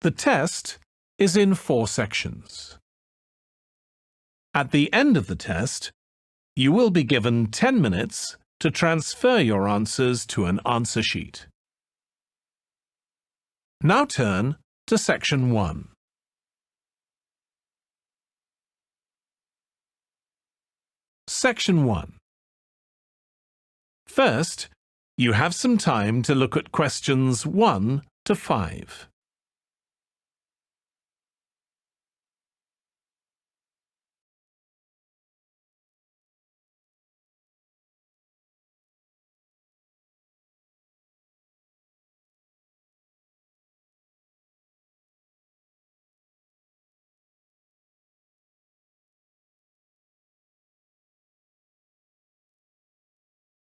The test is in 4 sections. At the end of the test, you will be given 10 minutes to transfer your answers to an answer sheet. Now turn to Section 1. Section 1. First, you have some time to look at questions 1 to 5.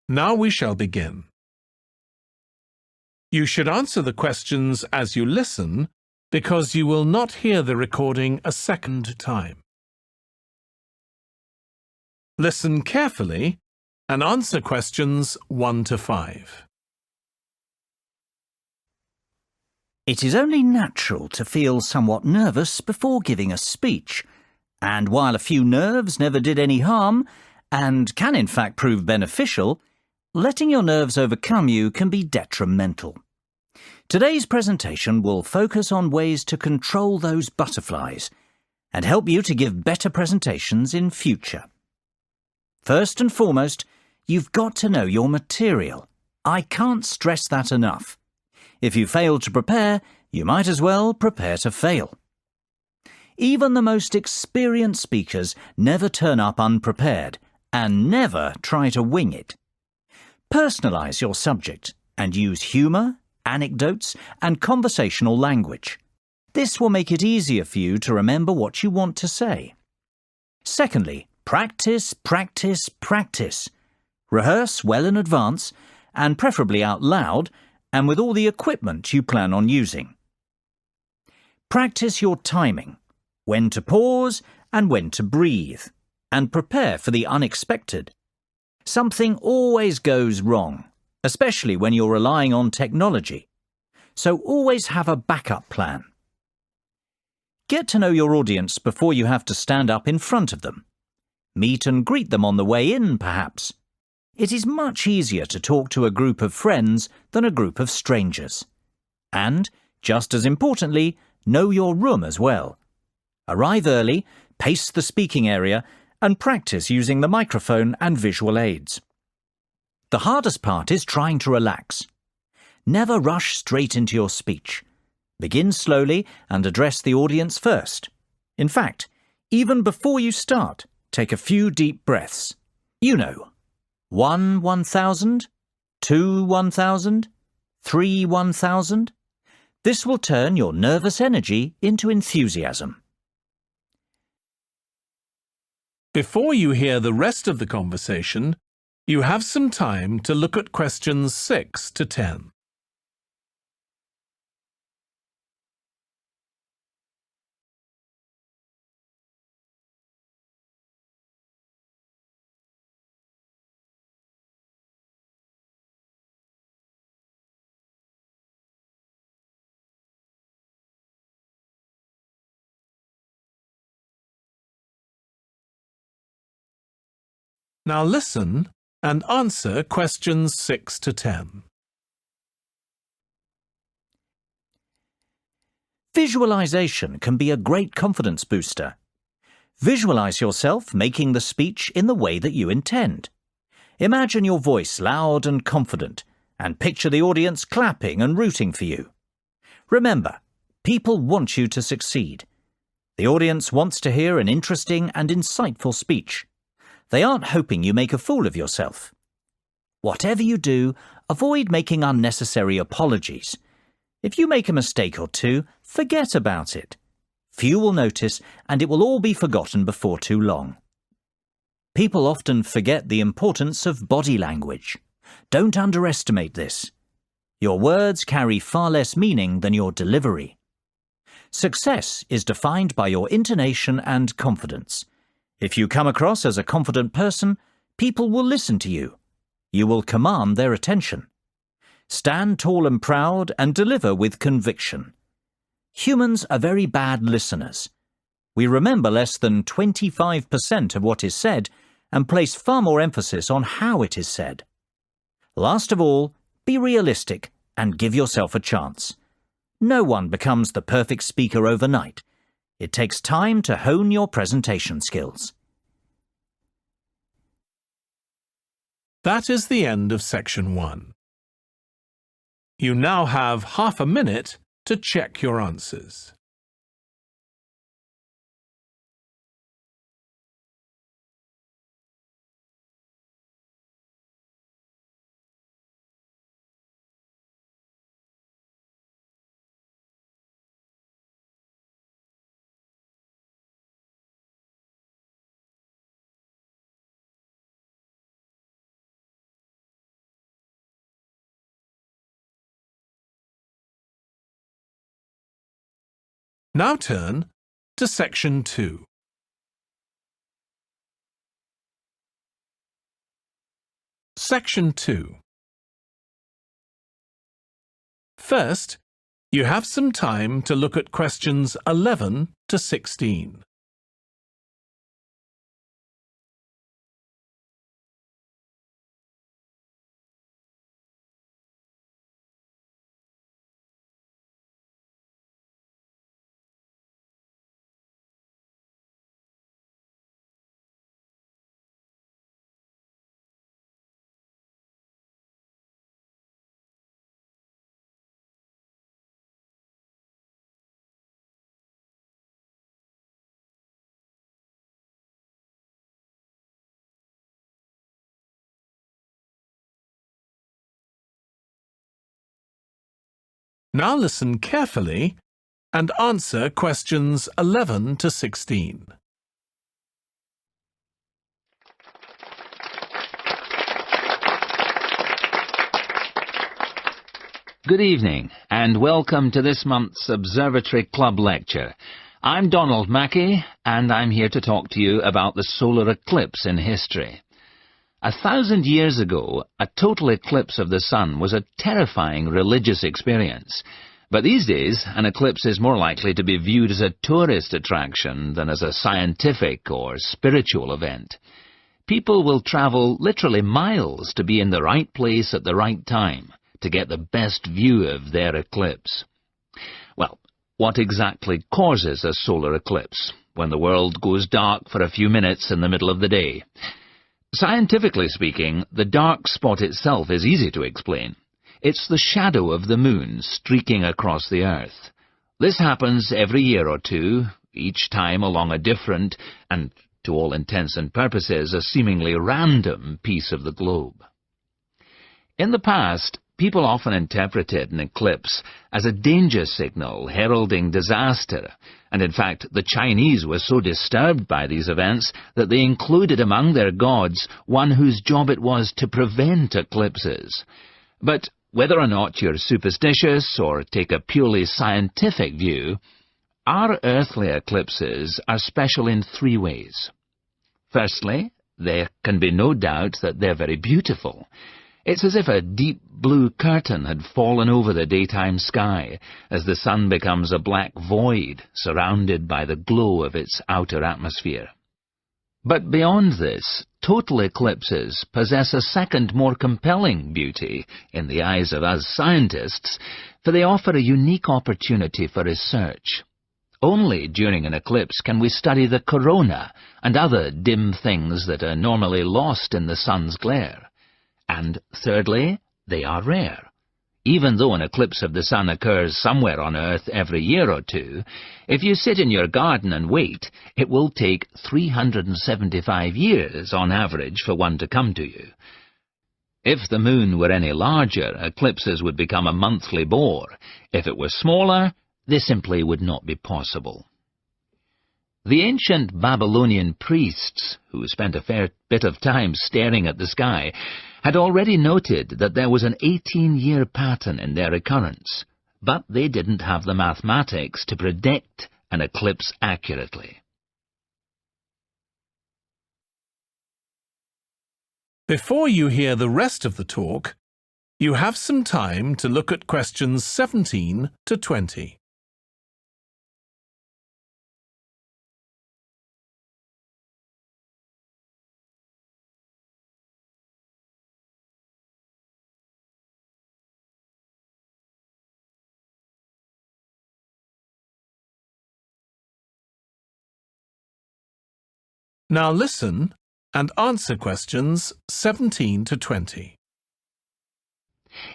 Now we shall begin. You should answer the questions as you listen because you will not hear the recording a second time. Listen carefully and answer questions 1 to 5. It is only natural to feel somewhat nervous before giving a speech, and while a few nerves never did any harm, and can in fact prove beneficial, letting your nerves overcome you can be detrimental. Today's presentation will focus on ways to control those butterflies and help you to give better presentations in future. First and foremost, you've got to know your material. I can't stress that enough. If you fail to prepare, you might as well prepare to fail. Even the most experienced speakers never turn up unprepared and never try to wing it. Personalize your subject and use humour, anecdotes and conversational language. This will make it easier for you to remember what you want to say. Secondly, practice, practice, practice. Rehearse well in advance and preferably out loud and with all the equipment you plan on using. Practice your timing, when to pause and when to breathe, and prepare for the unexpected. Something always goes wrong, especially when you're relying on technology, so always have a backup plan. Get to know your audience before you have to stand up in front of them. Meet and greet them on the way in, perhaps. It is much easier to talk to a group of friends than a group of strangers. And, just as importantly, know your room as well. Arrive early, pace the speaking area, and practice using the microphone and visual aids. The hardest part is trying to relax. Never rush straight into your speech. Begin slowly and address the audience first. In fact, even before you start, take a few deep breaths. 1 1,000, 2 1,000, 3 1,000. This will turn your nervous energy into enthusiasm. Before you hear the rest of the conversation, you have some time to look at questions 6 to 10. Now listen and answer questions 6 to 10. Visualization can be a great confidence booster. Visualize yourself making the speech in the way that you intend. Imagine your voice loud and confident, and picture the audience clapping and rooting for you. Remember, people want you to succeed. The audience wants to hear an interesting and insightful speech. They aren't hoping you make a fool of yourself. Whatever you do, avoid making unnecessary apologies. If you make a mistake or two, forget about it. Few will notice, and it will all be forgotten before too long. People often forget the importance of body language. Don't underestimate this. Your words carry far less meaning than your delivery. Success is defined by your intonation and confidence. If you come across as a confident person, people will listen to you. You will command their attention. Stand tall and proud and deliver with conviction. Humans are very bad listeners. We remember less than 25% of what is said and place far more emphasis on how it is said. Last of all, be realistic and give yourself a chance. No one becomes the perfect speaker overnight. It takes time to hone your presentation skills. That is the end of section 1. You now have half a minute to check your answers. Now turn to section 2. Section 2. First, you have some time to look at questions 11 to 16. Now listen carefully and answer questions 11 to 16. Good evening and welcome to this month's Observatory Club lecture. I'm Donald Mackey and I'm here to talk to you about the solar eclipse in history. 1,000 years ago, a total eclipse of the sun was a terrifying religious experience. But these days, an eclipse is more likely to be viewed as a tourist attraction than as a scientific or spiritual event. People will travel literally miles to be in the right place at the right time to get the best view of their eclipse. Well, what exactly causes a solar eclipse when the world goes dark for a few minutes in the middle of the day? Scientifically speaking, the dark spot itself is easy to explain. It's the shadow of the moon streaking across the Earth. This happens every year or two, each time along a different, and to all intents and purposes, a seemingly random piece of the globe. In the past, people often interpreted an eclipse as a danger signal heralding disaster, and in fact the Chinese were so disturbed by these events that they included among their gods one whose job it was to prevent eclipses. But whether or not you're superstitious or take a purely scientific view, our earthly eclipses are special in 3 ways. Firstly, there can be no doubt that they're very beautiful. It's as if a deep blue curtain had fallen over the daytime sky as the sun becomes a black void surrounded by the glow of its outer atmosphere. But beyond this, total eclipses possess a second, more compelling beauty in the eyes of us scientists, for they offer a unique opportunity for research. Only during an eclipse can we study the corona and other dim things that are normally lost in the sun's glare. And thirdly, they are rare. Even though an eclipse of the sun occurs somewhere on Earth every year or two, if you sit in your garden and wait, it will take 375 years on average for one to come to you. If the moon were any larger, eclipses would become a monthly bore. If it were smaller, they simply would not be possible. The ancient Babylonian priests, who spent a fair bit of time staring at the sky, had already noted that there was an 18-year pattern in their occurrence, but they didn't have the mathematics to predict an eclipse accurately. Before you hear the rest of the talk, you have some time to look at questions 17 to 20. Now listen and answer questions 17 to 20.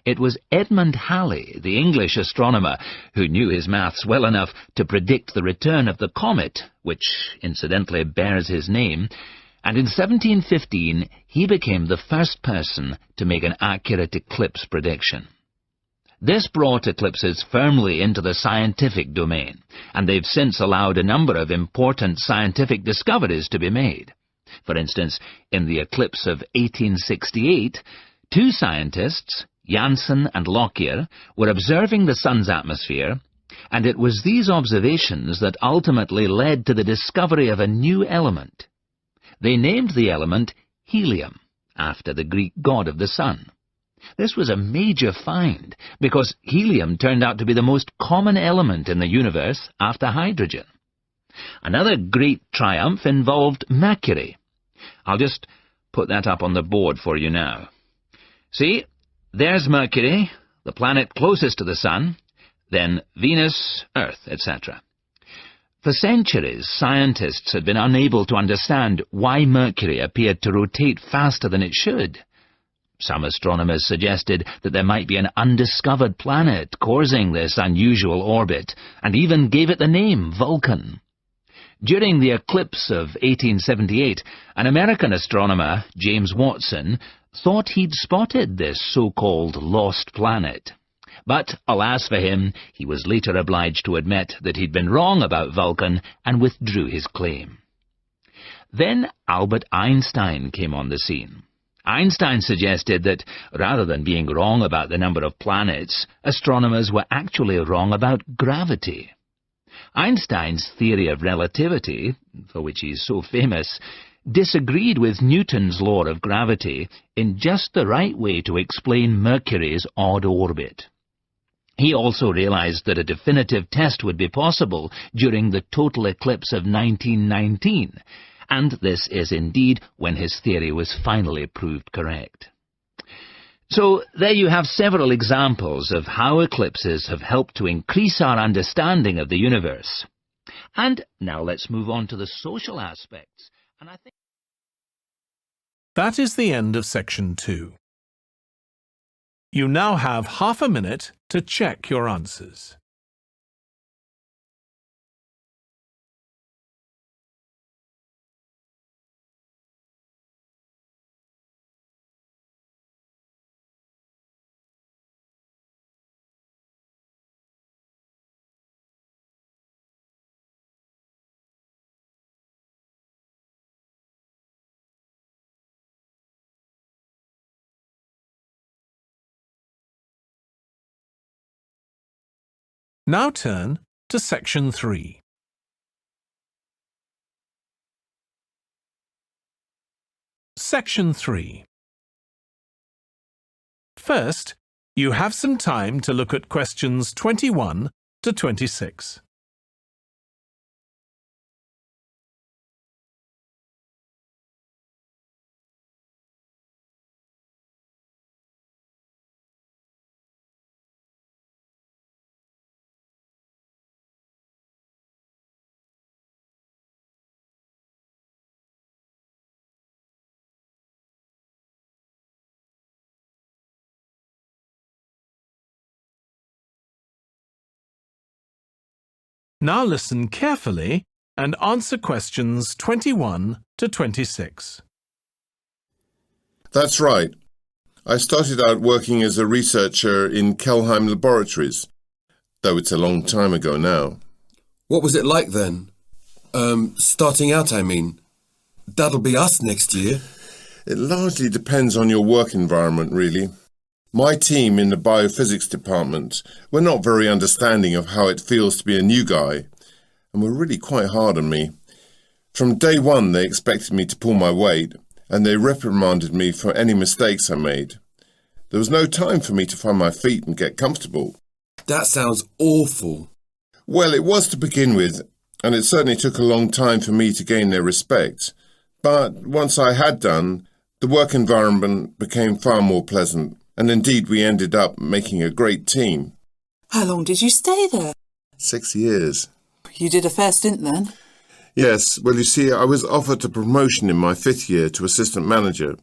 It was Edmund Halley, the English astronomer, who knew his maths well enough to predict the return of the comet, which incidentally bears his name, and in 1715 he became the first person to make an accurate eclipse prediction. This brought eclipses firmly into the scientific domain, and they've since allowed a number of important scientific discoveries to be made. For instance, in the eclipse of 1868, two scientists, Janssen and Lockyer, were observing the sun's atmosphere, and it was these observations that ultimately led to the discovery of a new element. They named the element helium, after the Greek god of the sun. This was a major find, because helium turned out to be the most common element in the universe after hydrogen. Another great triumph involved Mercury. I'll just put that up on the board for you now. See, there's Mercury, the planet closest to the sun, then Venus, Earth, etc. For centuries, scientists had been unable to understand why Mercury appeared to rotate faster than it should. Some astronomers suggested that there might be an undiscovered planet causing this unusual orbit, and even gave it the name Vulcan. During the eclipse of 1878, an American astronomer, James Watson, thought he'd spotted this so-called lost planet. But, alas for him, he was later obliged to admit that he'd been wrong about Vulcan and withdrew his claim. Then Albert Einstein came on the scene. Einstein suggested that, rather than being wrong about the number of planets, astronomers were actually wrong about gravity. Einstein's theory of relativity, for which he's so famous, disagreed with Newton's law of gravity in just the right way to explain Mercury's odd orbit. He also realized that a definitive test would be possible during the total eclipse of 1919, and this is indeed when his theory was finally proved correct. So there you have several examples of how eclipses have helped to increase our understanding of the universe. And now let's move on to the social aspects. And I think That is the end of section 2. You now have half a minute to check your answers. Now turn to section 3. Section 3. First, you have some time to look at questions 21 to 26. Now listen carefully and answer questions 21 to 26. That's right. I started out working as a researcher in Kelheim Laboratories, though it's a long time ago now. What was it like then? Starting out, I mean. That'll be us next year. It largely depends on your work environment, really. My team in the biophysics department were not very understanding of how it feels to be a new guy, and were really quite hard on me. From day one, they expected me to pull my weight, and they reprimanded me for any mistakes I made. There was no time for me to find my feet and get comfortable. That sounds awful. Well, it was to begin with, and it certainly took a long time for me to gain their respect. But once I had done, the work environment became far more pleasant, and indeed we ended up making a great team. How long did you stay there? 6 years. You did a fair stint then. Yes, well, you see, I was offered a promotion in my 5th year to assistant manager.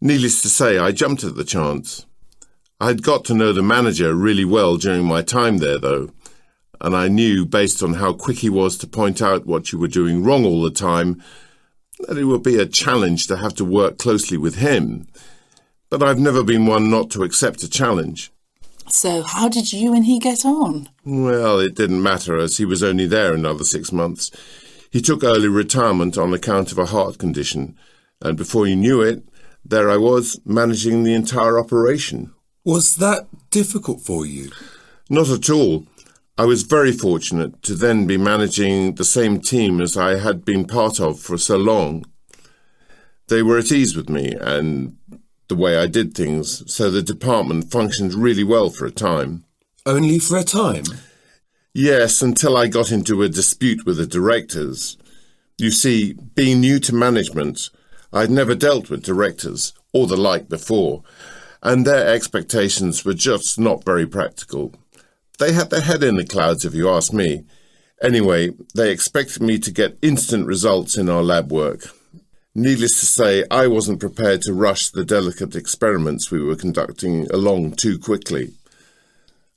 Needless to say, I jumped at the chance. I had got to know the manager really well during my time there, though, and I knew, based on how quick he was to point out what you were doing wrong all the time, that it would be a challenge to have to work closely with him. But I've never been one not to accept a challenge. So how did you and he get on? Well, it didn't matter, as he was only there another 6 months. He took early retirement on account of a heart condition, and before you knew it, there I was, managing the entire operation. Was that difficult for you? Not at all. I was very fortunate to then be managing the same team as I had been part of for so long. They were at ease with me and the way I did things, so the department functioned really well for a time. Only for a time? Yes, until I got into a dispute with the directors. You see, being new to management, I'd never dealt with directors or the like before, and their expectations were just not very practical. They had their head in the clouds, if you ask me. Anyway, they expected me to get instant results in our lab work. Needless to say, I wasn't prepared to rush the delicate experiments we were conducting along too quickly.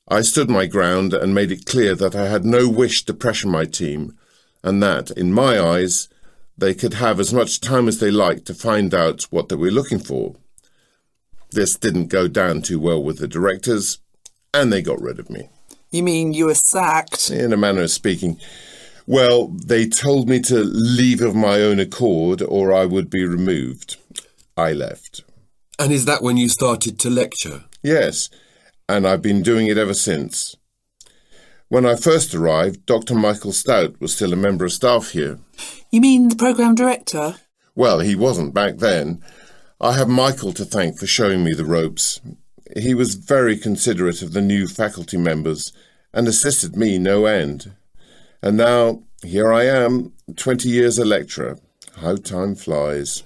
I stood my ground and made it clear that I had no wish to pressure my team, and that, in my eyes, they could have as much time as they liked to find out what they were looking for. This didn't go down too well with the directors, and they got rid of me. You mean you were sacked? In a manner of speaking. Well, they told me to leave of my own accord or I would be removed. I left. And is that when you started to lecture? Yes, and I've been doing it ever since. When I first arrived, Dr. Michael Stout was still a member of staff here. You mean the programme director? Well, he wasn't back then. I have Michael to thank for showing me the ropes. He was very considerate of the new faculty members and assisted me no end. And now, here I am, 20 years a lecturer. How time flies.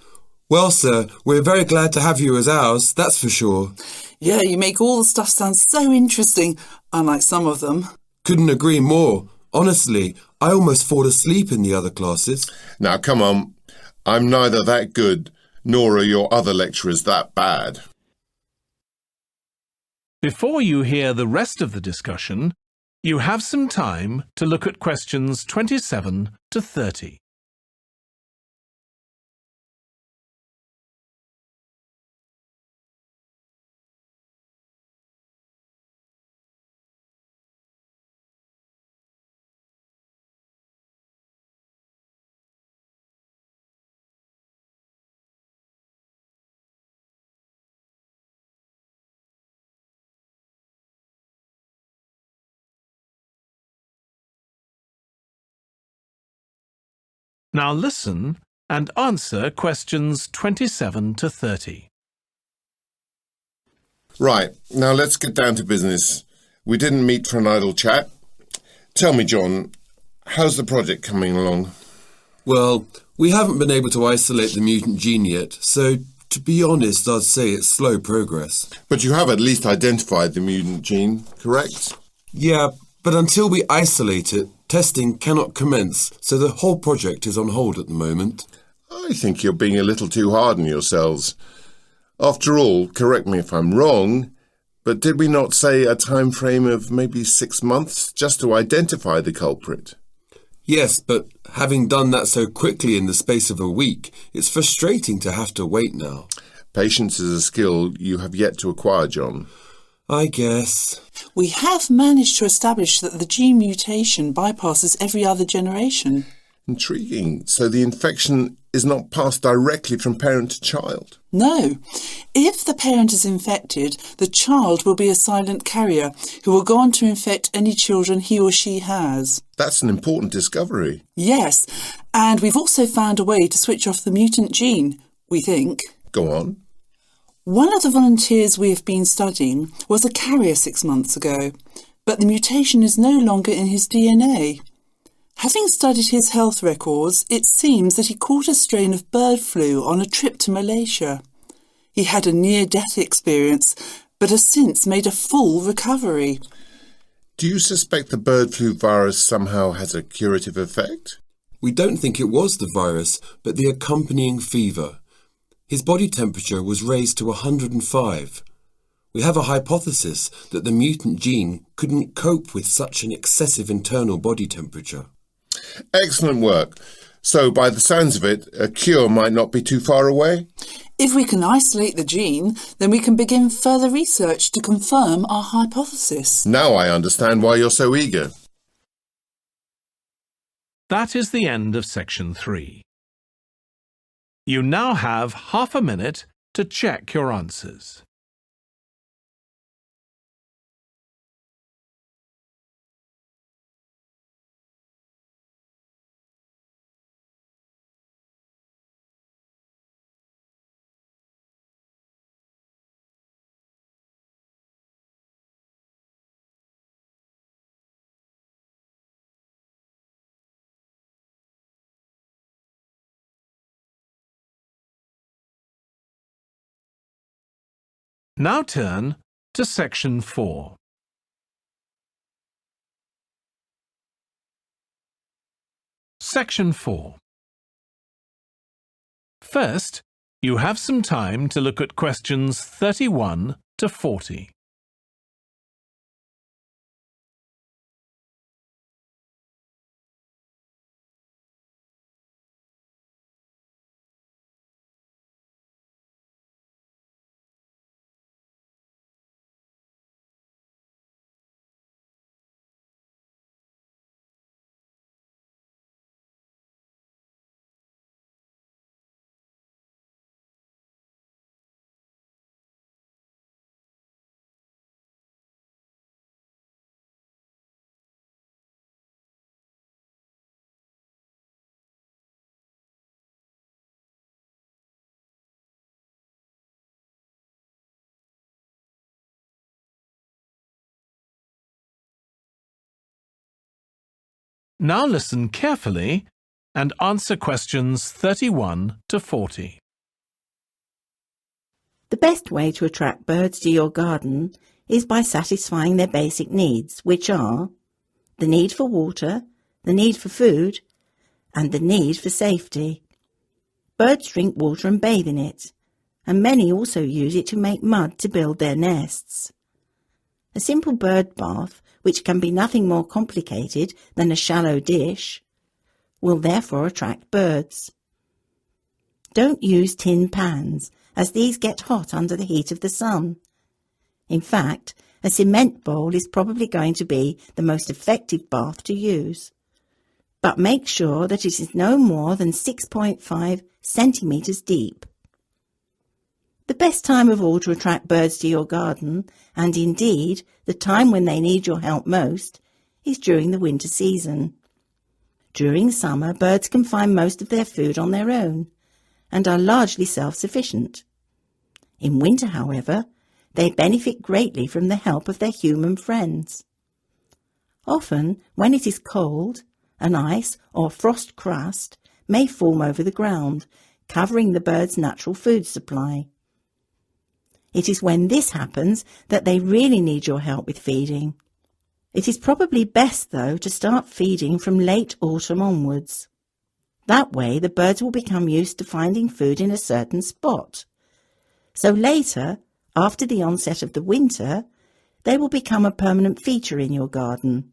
Well, sir, we're very glad to have you as ours, that's for sure. Yeah, you make all the stuff sound so interesting, unlike some of them. Couldn't agree more. Honestly, I almost fall asleep in the other classes. Now, come on. I'm neither that good, nor are your other lecturers that bad. Before you hear the rest of the discussion, you have some time to look at questions 27 to 30. Now listen and answer questions 27 to 30. Right, now let's get down to business. We didn't meet for an idle chat. Tell me, John, how's the project coming along? Well, we haven't been able to isolate the mutant gene yet, so to be honest, I'd say it's slow progress. But you have at least identified the mutant gene, correct? Yeah, but until we isolate it, testing cannot commence, so the whole project is on hold at the moment. I think you're being a little too hard on yourselves. After all, correct me if I'm wrong, but did we not say a time frame of maybe 6 months just to identify the culprit? Yes, but having done that so quickly in the space of a week, it's frustrating to have to wait now. Patience is a skill you have yet to acquire, John. I guess. We have managed to establish that the gene mutation bypasses every other generation. Intriguing. So the infection is not passed directly from parent to child? No. If the parent is infected, the child will be a silent carrier who will go on to infect any children he or she has. That's an important discovery. Yes, and we've also found a way to switch off the mutant gene, we think. Go on. One of the volunteers we have been studying was a carrier 6 months ago, but the mutation is no longer in his DNA. Having studied his health records, it seems that he caught a strain of bird flu on a trip to Malaysia. He had a near-death experience, but has since made a full recovery. Do you suspect the bird flu virus somehow has a curative effect? We don't think it was the virus, but the accompanying fever. His body temperature was raised to 105. We have a hypothesis that the mutant gene couldn't cope with such an excessive internal body temperature. Excellent work. So, by the sounds of it, a cure might not be too far away? If we can isolate the gene, then we can begin further research to confirm our hypothesis. Now I understand why you're so eager. That is the end of section 3. You now have half a minute to check your answers. Now turn to section 4. Section 4. First, you have some time to look at questions 31 to 40. Now listen carefully and answer questions 31 to 40. The best way to attract birds to your garden is by satisfying their basic needs, which are the need for water, the need for food, and the need for safety. Birds drink water and bathe in it, and many also use it to make mud to build their nests. A simple bird bath, which can be nothing more complicated than a shallow dish, will therefore attract birds. Don't use tin pans, as these get hot under the heat of the sun. In fact, a cement bowl is probably going to be the most effective bath to use. But make sure that it is no more than 6.5 centimetres deep. The best time of all to attract birds to your garden, and indeed the time when they need your help most, is during the winter season. During summer, birds can find most of their food on their own, and are largely self-sufficient. In winter, however, they benefit greatly from the help of their human friends. Often, when it is cold, an ice or frost crust may form over the ground, covering the birds' natural food supply. It is when this happens that they really need your help with feeding. It is probably best, though, to start feeding from late autumn onwards. That way the birds will become used to finding food in a certain spot. So later, after the onset of the winter, they will become a permanent feature in your garden.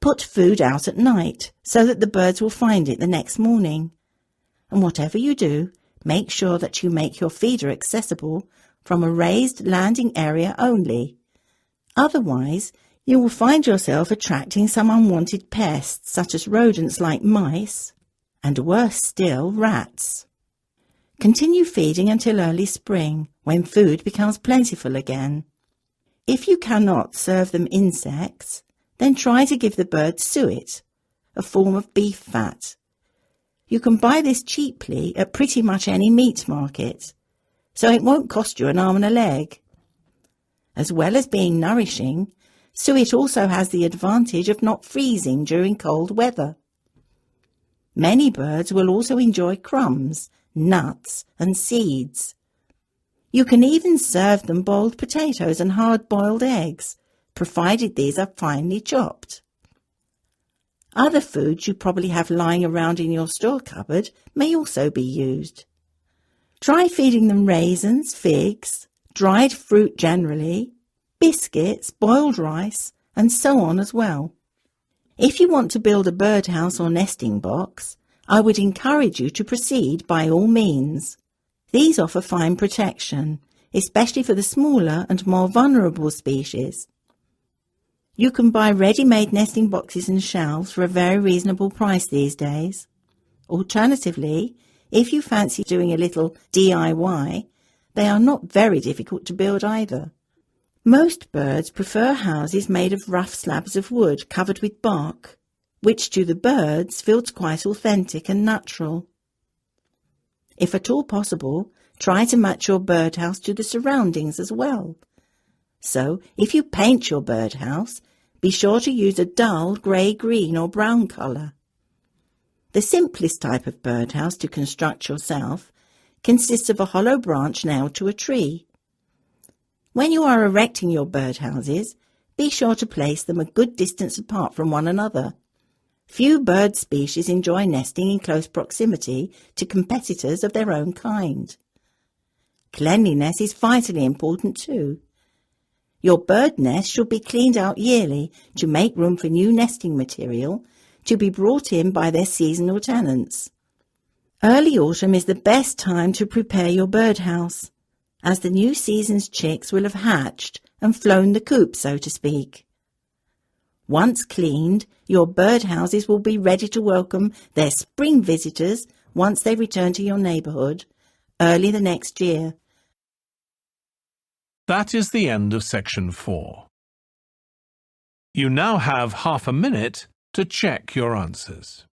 Put food out at night so that the birds will find it the next morning. And whatever you do, make sure that you make your feeder accessible from a raised landing area only. Otherwise, you will find yourself attracting some unwanted pests such as rodents like mice, and worse still, rats. Continue feeding until early spring, when food becomes plentiful again. If you cannot serve them insects, then try to give the birds suet, a form of beef fat. You can buy this cheaply at pretty much any meat market, so it won't cost you an arm and a leg. As well as being nourishing, suet also has the advantage of not freezing during cold weather. Many birds will also enjoy crumbs, nuts and seeds. You can even serve them boiled potatoes and hard-boiled eggs, provided these are finely chopped. Other foods you probably have lying around in your store cupboard may also be used. Try feeding them raisins, figs, dried fruit generally, biscuits, boiled rice, and so on as well. If you want to build a birdhouse or nesting box, I would encourage you to proceed by all means. These offer fine protection, especially for the smaller and more vulnerable species. You can buy ready-made nesting boxes and shelves for a very reasonable price these days. Alternatively, if you fancy doing a little DIY, they are not very difficult to build either. Most birds prefer houses made of rough slabs of wood covered with bark, which to the birds feels quite authentic and natural. If at all possible, try to match your birdhouse to the surroundings as well. So, if you paint your birdhouse, be sure to use a dull grey-green or brown colour. The simplest type of birdhouse to construct yourself consists of a hollow branch nailed to a tree. When you are erecting your birdhouses, be sure to place them a good distance apart from one another. Few bird species enjoy nesting in close proximity to competitors of their own kind. Cleanliness is vitally important too. Your bird nest should be cleaned out yearly to make room for new nesting material to be brought in by their seasonal tenants. Early autumn is the best time to prepare your birdhouse, as the new season's chicks will have hatched and flown the coop, so to speak. Once cleaned, your birdhouses will be ready to welcome their spring visitors once they return to your neighbourhood early the next year. That is the end of section 4. You now have half a minute to check your answers.